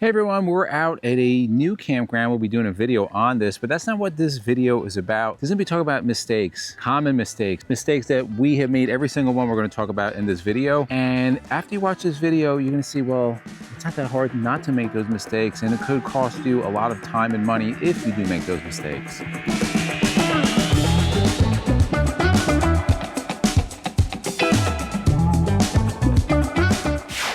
Hey everyone, we're out at a new campground. We'll be doing a video on this, but that's not what this video is about. This is going to be talking about mistakes, common mistakes that we have made. Every single one we're going to talk about in this video. And after you watch this video, you're going to see, well, it's not that hard not to make those mistakes, and it could cost you a lot of time and money if you do make those mistakes.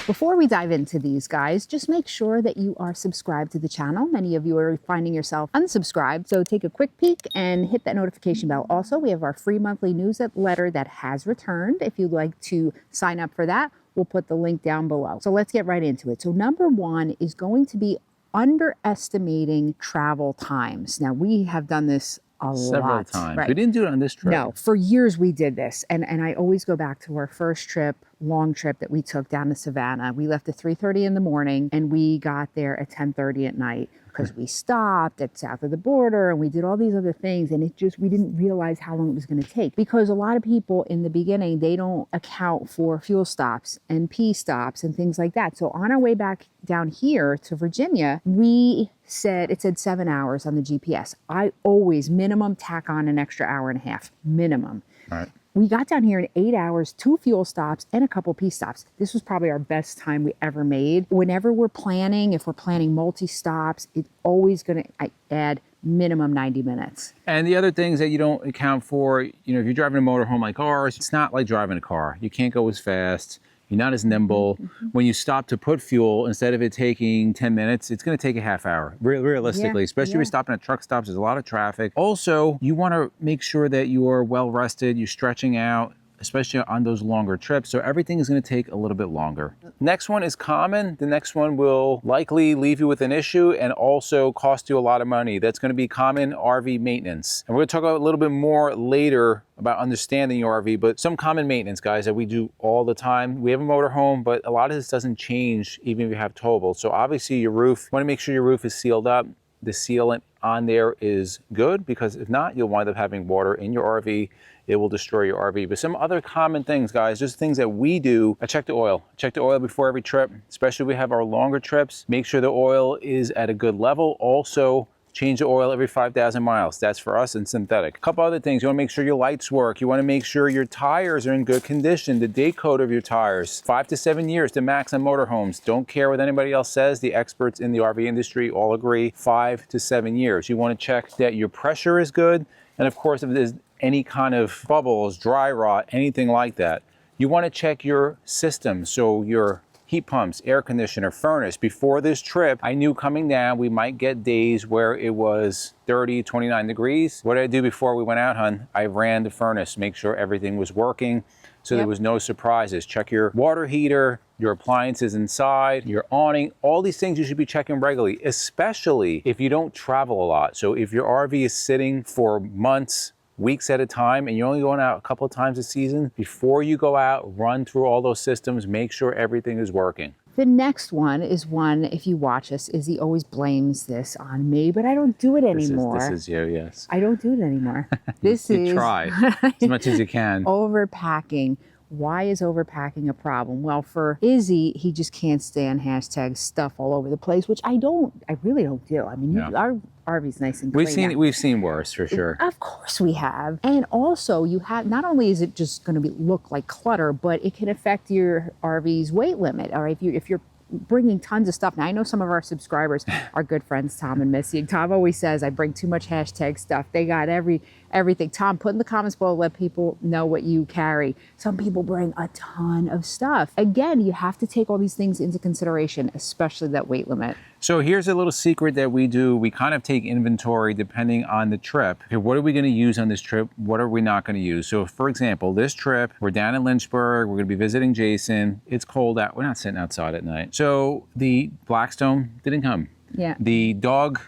Before we dive into these guys, just make sure that you are subscribed to the channel. Many of you are finding yourself unsubscribed, so take a quick peek and hit that notification bell. Also, we have our free monthly newsletter that has returned. If you'd like to sign up for that, we'll put the link down below. So let's get right into it. So number one is going to be underestimating travel times. Now, we have done this several times. Right? We didn't do it on this trip. No, for years we did this. And I always go back to our first trip, long trip that we took down to Savannah. We left at 3:30 in the morning and we got there at 10:30 at night because we stopped at south of the border and we did all these other things. And we didn't realize how long it was going to take, because a lot of people in the beginning, they don't account for fuel stops and pee stops and things like that. So on our way back down here to Virginia, it said 7 hours on the GPS. I always minimum tack on an extra hour and a half, minimum. All right. We got down here in 8 hours, 2 fuel stops and a couple pee stops. This was probably our best time we ever made. Whenever we're planning, if we're planning multi-stops, it's always going to add minimum 90 minutes. And the other things that you don't account for, if you're driving a motorhome like ours, it's not like driving a car. You can't go as fast. You're not as nimble. Mm-hmm. When you stop to put fuel, instead of it taking 10 minutes, it's going to take a half hour, realistically, especially if you're stopping at truck stops. There's a lot of traffic. Also, you want to make sure that you are well rested, you're stretching out, especially on those longer trips. So everything is going to take a little bit longer. Next one is common. The next one will likely leave you with an issue and also cost you a lot of money. That's going to be common RV maintenance. And we're going to talk about a little bit more later about understanding your RV, but some common maintenance, guys, that we do all the time. We have a motorhome, but a lot of this doesn't change even if you have towable. So obviously your roof, you want to make sure your roof is sealed up. The sealant on there is good, because if not, you'll wind up having water in your RV. It will destroy your RV. But some other common things, guys, just things that we do. I check the oil. Check the oil before every trip, especially if we have our longer trips. Make sure the oil is at a good level. Also, change the oil every 5,000 miles. That's for us and synthetic. A couple other things. You want to make sure your lights work. You want to make sure your tires are in good condition. The date code of your tires, 5 to 7 years to max on motorhomes. Don't care what anybody else says. The experts in the RV industry all agree 5 to 7 years. You want to check that your pressure is good. And of course, if there's any kind of bubbles, dry rot, anything like that, you want to check your system. So your heat pumps, air conditioner, furnace. Before this trip, I knew coming down, we might get days where it was 30, 29 degrees. What did I do before we went out, hon? I ran the furnace, make sure everything was working, so there was no surprises. Check your water heater, your appliances inside, your awning, all these things you should be checking regularly, especially if you don't travel a lot. So if your RV is sitting for months, weeks at a time, and you're only going out a couple of times a season, before you go out, run through all those systems, make sure everything is working. The next one is one, if you watch us, Izzy always blames this on me, but I don't do it anymore. This is you, yes. I don't do it anymore. You try as much as you can. Overpacking. Why is overpacking a problem? Well, for Izzy, he just can't stand hashtag stuff all over the place, which I really don't do. I mean, our RV's nice and clean. We've seen worse, for sure. Of course we have. And also you have, not only is it just going to look like clutter, but it can affect your RV's weight limit. Or if you're bringing tons of stuff. Now, I know some of our subscribers are good friends, Tom and Missy. Tom always says, I bring too much hashtag stuff. They got everything. Tom, put in the comments below, let people know what you carry. Some people bring a ton of stuff. Again, you have to take all these things into consideration, especially that weight limit. So here's a little secret that we do. We kind of take inventory depending on the trip. Okay, what are we going to use on this trip? What are we not going to use? So for example, this trip, we're down in Lynchburg. We're going to be visiting Jason. It's cold out. We're not sitting outside at night. So the Blackstone didn't come. Yeah. The dog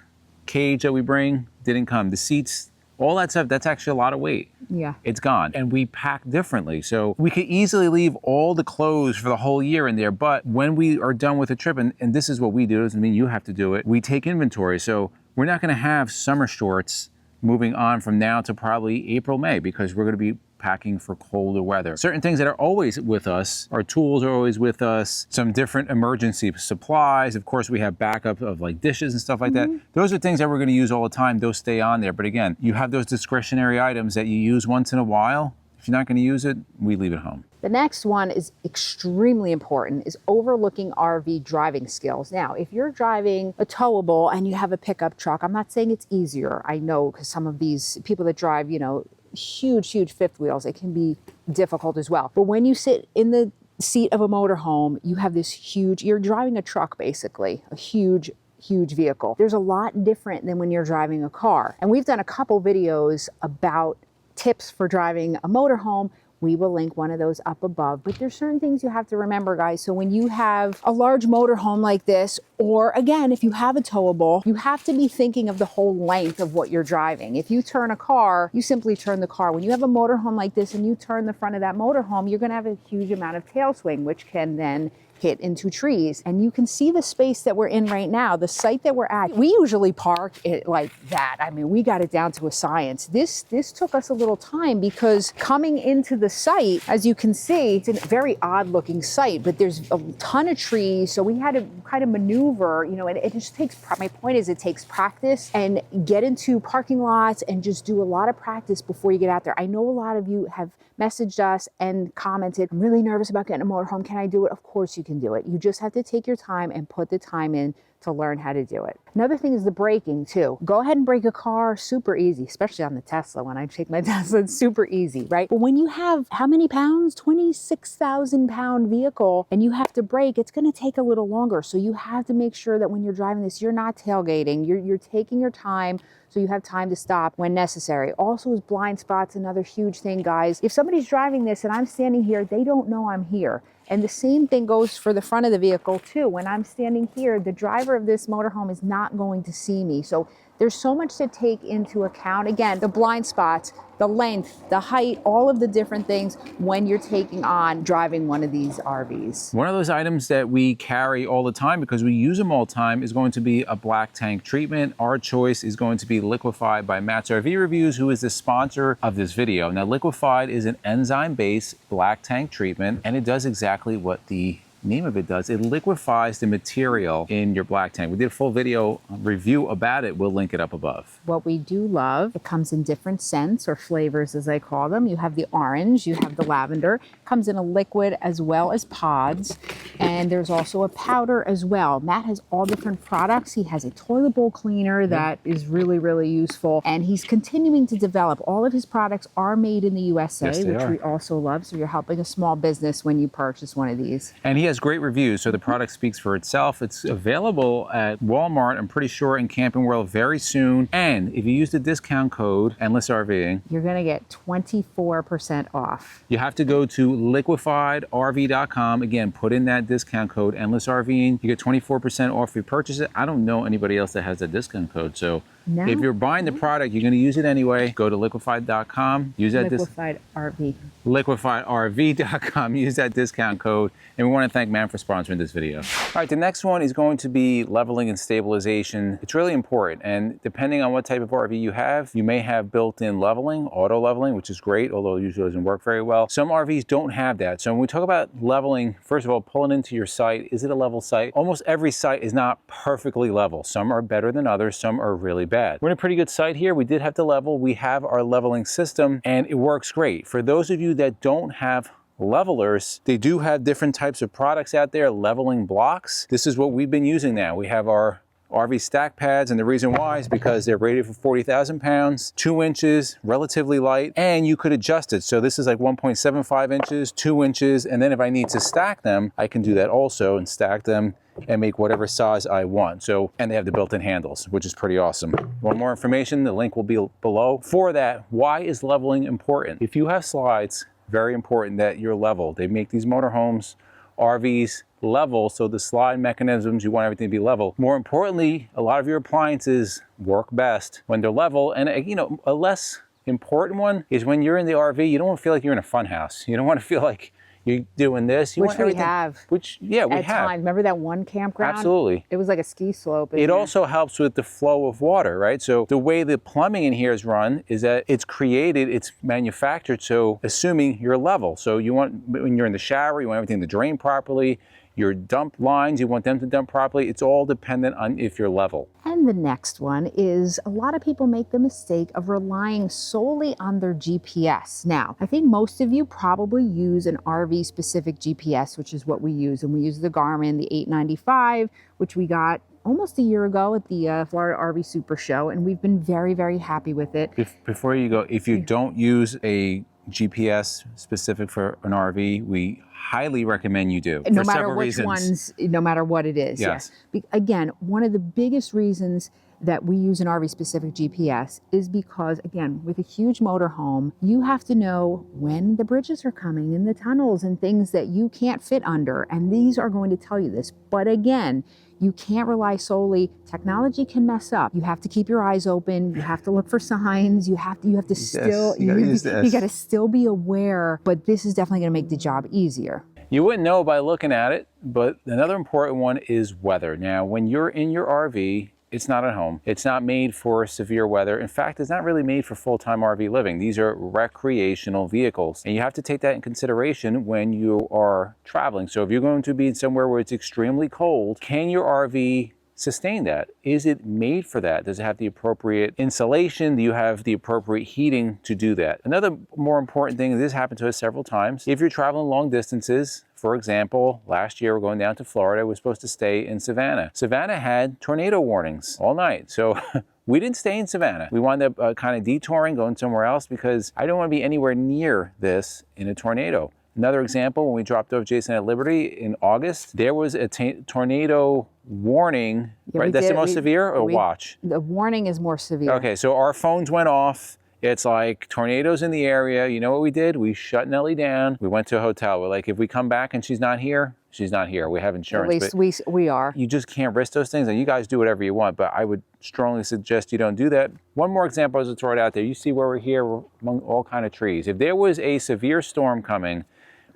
cage that we bring didn't come. The seats, all that stuff, that's actually a lot of weight. Yeah. It's gone. And we pack differently. So we could easily leave all the clothes for the whole year in there. But when we are done with the trip, and this is what we do, doesn't mean you have to do it, we take inventory. So we're not going to have summer shorts moving on from now to probably April, May, because we're going to be packing for colder weather. Certain things that are always with us, our tools are always with us, some different emergency supplies. Of course, we have backup of like dishes and stuff like that. Those are things that we're going to use all the time. Those stay on there. But again, you have those discretionary items that you use once in a while. If you're not going to use it, we leave it home. The next one is extremely important, is overlooking RV driving skills. Now, if you're driving a towable and you have a pickup truck, I'm not saying it's easier. I know, because some of these people that drive, you know, huge fifth wheels, it can be difficult as well. But when you sit in the seat of a motorhome, you have this huge, you're driving a truck basically, a huge vehicle. There's a lot different than when you're driving a car. And we've done a couple videos about tips for driving a motorhome. We will link one of those up above, but there's certain things you have to remember, guys. So when you have a large motorhome like this, or again, if you have a towable, you have to be thinking of the whole length of what you're driving. If you turn a car, you simply turn the car. When you have a motorhome like this and you turn the front of that motorhome, you're gonna have a huge amount of tail swing, which can then hit into trees. And you can see the space that we're in right now, the site that we're at. We usually park it like that. I mean, we got it down to a science. This took us a little time, because coming into the site, as you can see, it's a very odd looking site, but there's a ton of trees. So we had to kind of maneuver, you know, and it just takes, my point is, it takes practice, and get into parking lots and just do a lot of practice before you get out there. I know a lot of you have messaged us and commented, I'm really nervous about getting a motorhome. Can I do it? Of course you can do it. You just have to take your time and put the time in to learn how to do it. Another thing is the braking too. Go ahead and brake a car, super easy, especially on the Tesla. When I take my Tesla, it's super easy, right? But when you have how many pounds? 26,000 pound vehicle, and you have to brake, it's gonna take a little longer. So you have to make sure that when you're driving this, you're not tailgating, you're taking your time, so you have time to stop when necessary. Also is blind spots, another huge thing, guys. If somebody's driving this and I'm standing here, they don't know I'm here. And the same thing goes for the front of the vehicle too. When I'm standing here, the driver of this motorhome is not going to see me. So there's so much to take into account. Again, the blind spots, the length, the height, all of the different things when you're taking on driving one of these RVs. One of those items that we carry all the time because we use them all the time is going to be a black tank treatment. Our choice is going to be Liquefied by Matt's RV Reviews, who is the sponsor of this video. Now, Liquefied is an enzyme-based black tank treatment, and it does exactly what the name of it does. It liquefies the material in your black tank. We did a full video review about it. We'll link it up above. What we do love, it comes in different scents or flavors, as I call them. You have the orange, you have the lavender, comes in a liquid as well as pods, and there's also a powder as well. Matt has all different products. He has a toilet bowl cleaner that is really useful, and he's continuing to develop. All of his products are made in the USA, yes, which we also love. So you're helping a small business when you purchase one of these. And he has great reviews, so the product speaks for itself. It's available at Walmart, I'm pretty sure, in Camping World very soon. And if you use the discount code Endless RVing, you're gonna get 24% off. You have to go to liquefiedrv.com. Again, put in that discount code Endless RVing. You get 24% off if you purchase it. I don't know anybody else that has that discount code, so no. If you're buying the product, you're going to use it anyway. Go to liquefied.com. Use that Liquefied RV. Liquefiedrv.com. Use that discount code. And we want to thank Matt for sponsoring this video. All right, the next one is going to be leveling and stabilization. It's really important. And depending on what type of RV you have, you may have built-in leveling, auto leveling, which is great, although it usually doesn't work very well. Some RVs don't have that. So when we talk about leveling, first of all, pulling into your site, is it a level site? Almost every site is not perfectly level. Some are better than others. Some are really bad. We're in a pretty good site here. We did have to level. We have our leveling system and it works great. For those of you that don't have levelers, they do have different types of products out there, leveling blocks. This is what we've been using now. We have our RV stack pads, and the reason why is because they're rated for 40,000 pounds, 2 inches, relatively light, and you could adjust it. So this is like 1.75 inches, 2 inches, and then if I need to stack them, I can do that also and stack them and make whatever size I want. So, and they have the built-in handles, which is pretty awesome. Want more information? The link will be below. For that, why is leveling important? If you have slides, very important that you're level. They make these motorhomes, RVs, level, so the slide mechanisms, you want everything to be level. More importantly, a lot of your appliances work best when they're level, and you know, a less important one is when you're in the RV, you don't want to feel like you're in a fun house. You don't want to feel like You're doing this. You Which want we everything. have. Which, yeah, we At have. times. Remember that one campground? Absolutely. It was like a ski slope. It also helps with the flow of water, right? So the way the plumbing in here is run is that it's created, it's manufactured, so assuming you're level. So you want, when you're in the shower, you want everything to drain properly. Your dump lines, you want them to dump properly. It's all dependent on if you're level. And the next one is a lot of people make the mistake of relying solely on their GPS. Now, I think most of you probably use an RV specific GPS, which is what we use. And we use the Garmin, the 895, which we got almost a year ago at the Florida RV Super Show. And we've been very, very happy with it. Before you go, if you don't use a GPS specific for an RV, we highly recommend you do. No matter which ones, no matter what it is. Yes. Again, one of the biggest reasons that we use an RV specific GPS is because, again, with a huge motorhome, you have to know when the bridges are coming and the tunnels and things that you can't fit under. And these are going to tell you this. But again, you can't rely solely. Technology can mess up. You have to keep your eyes open. You have to look for signs. You have to still, you got to still be aware. But this is definitely going to make the job easier. You wouldn't know by looking at it, but another important one is weather. Now, when you're in your RV, it's not at home. It's not made for severe weather. In fact, it's not really made for full-time RV living. These are recreational vehicles. And you have to take that in consideration when you are traveling. So if you're going to be somewhere where it's extremely cold, can your RV sustain that? Is it made for that? Does it have the appropriate insulation? Do you have the appropriate heating to do that? Another more important thing, this happened to us several times. If you're traveling long distances, for example, last year we're going down to Florida, we're supposed to stay in Savannah. Savannah had tornado warnings all night. So we didn't stay in Savannah. We wound up kind of detouring, going somewhere else because I don't want to be anywhere near this in a tornado. Another example, when we dropped off Jason at Liberty in August, there was a tornado warning, right? That's the most severe, or watch? The warning is more severe. Okay, so our phones went off. It's like tornadoes in the area. You know what we did? We shut Nellie down. We went to a hotel. We're like, if we come back and she's not here, she's not here. We have insurance. At least we are. You just can't risk those things, and you guys do whatever you want, but I would strongly suggest you don't do that. One more example as I throw it out there. You see where we're here, we're among all kind of trees. If there was a severe storm coming,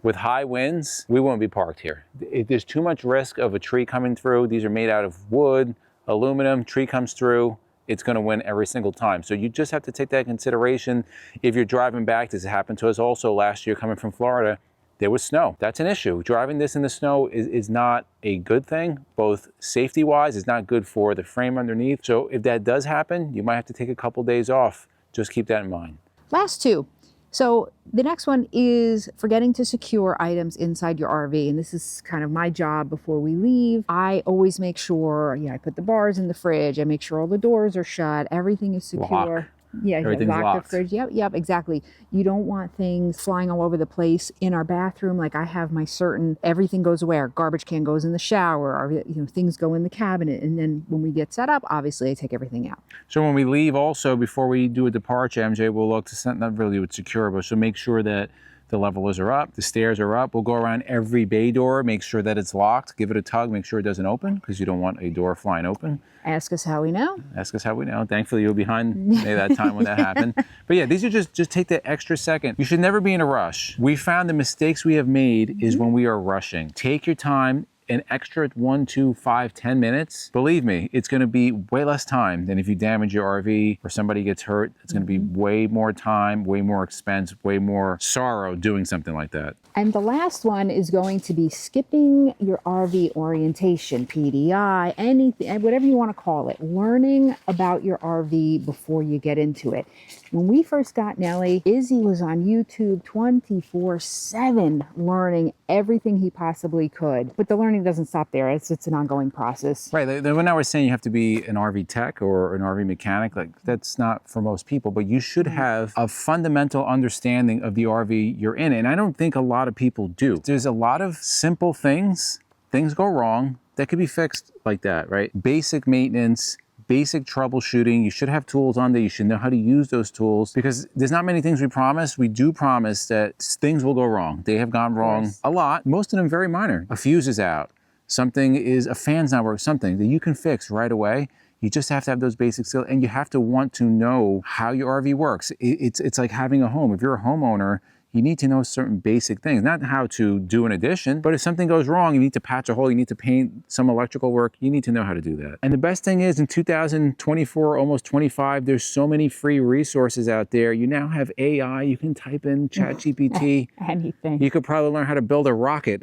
with high winds, we won't be parked here. There's too much risk of a tree coming through. These are made out of wood, aluminum, tree comes through, it's gonna win every single time. So you just have to take that into consideration. If you're driving back, this happened to us also last year coming from Florida, there was snow. That's an issue. Driving this in the snow is not a good thing, both safety-wise, it's not good for the frame underneath. So if that does happen, you might have to take a couple days off. Just keep that in mind. Last two. So the next one is forgetting to secure items inside your RV. And this is kind of my job before we leave. I always make sure, I put the bars in the fridge. I make sure all the doors are shut. Everything is secure. Lock. Yeah, everything's locked. The fridge. Yep, exactly. You don't want things flying all over the place in our bathroom. Like I have my everything goes away. Our garbage can goes in the shower. Our, things go in the cabinet. And then when we get set up, obviously I take everything out. So when we leave also, before we do a departure, MJ, we'll look to something, not really with secure, but so make sure that the levelers are up, the stairs are up. We'll go around every bay door, make sure that it's locked, give it a tug, make sure it doesn't open, because you don't want a door flying open. Ask us how we know. Ask us how we know. Thankfully, you were behind me that time when that happened. But yeah, these are just take that extra second. You should never be in a rush. We found the mistakes we have made is when we are rushing. Take your time. An extra 1, 2, 5, 10 minutes, believe me, it's gonna be way less time than if you damage your RV or somebody gets hurt. It's gonna be way more time, way more expense, way more sorrow doing something like that. And the last one is going to be skipping your RV orientation, PDI, anything, whatever you want to call it, learning about your RV before you get into it. When we first got Nellie, Izzy was on YouTube 24/7 learning everything he possibly could. But the learning doesn't stop there. It's an ongoing process. Right. When I was saying you have to be an RV tech or an RV mechanic, like that's not for most people, but you should have a fundamental understanding of the RV you're in. And I don't think a lot of people do. There's a lot of simple things go wrong, that could be fixed like that, right? Basic maintenance, basic troubleshooting. You should have tools on there. You should know how to use those tools because there's not many things we promise. We do promise that things will go wrong. They have gone wrong a lot. Most of them very minor. A fuse is out. A fan's not working, something that you can fix right away. You just have to have those basic skills and you have to want to know how your RV works. It's like having a home. If you're a homeowner, you need to know certain basic things, not how to do an addition, but if something goes wrong, you need to patch a hole, you need to paint some electrical work, you need to know how to do that. And the best thing is in 2024, almost 25, there's so many free resources out there. You now have AI, you can type in ChatGPT. Anything. You could probably learn how to build a rocket.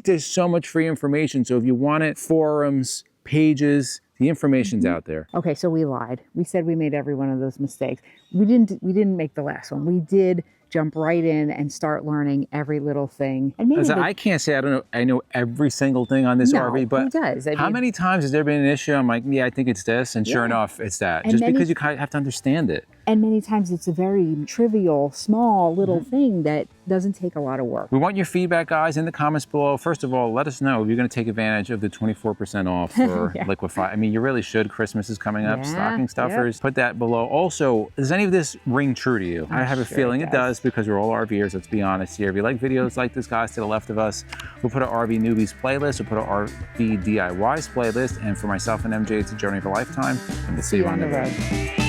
There's so much free information. So if you want it, forums, pages, the information's out there. Okay, so we lied. We said we made every one of those mistakes. We didn't make the last one. We did jump right in and start learning every little thing. And maybe I can't say I know every single thing on this RV, but who does? How many times has there been an issue? I'm like, yeah, I think it's this, and sure enough, it's that. Just because you kind of have to understand it. And many times it's a very trivial, small little thing that doesn't take a lot of work. We want your feedback, guys, in the comments below. First of all, let us know if you're going to take advantage of the 24% off for Liquify. I mean, you really should. Christmas is coming up. Stocking stuffers. Put that below. Also, does any of this ring true to you? I have a feeling it does because we're all RVers. Let's be honest here. If you like videos like this, guys, to the left of us, we'll put an RV newbies playlist. We'll put an RV DIYs playlist. And for myself and MJ, it's a journey of a lifetime. And we'll see you on the road.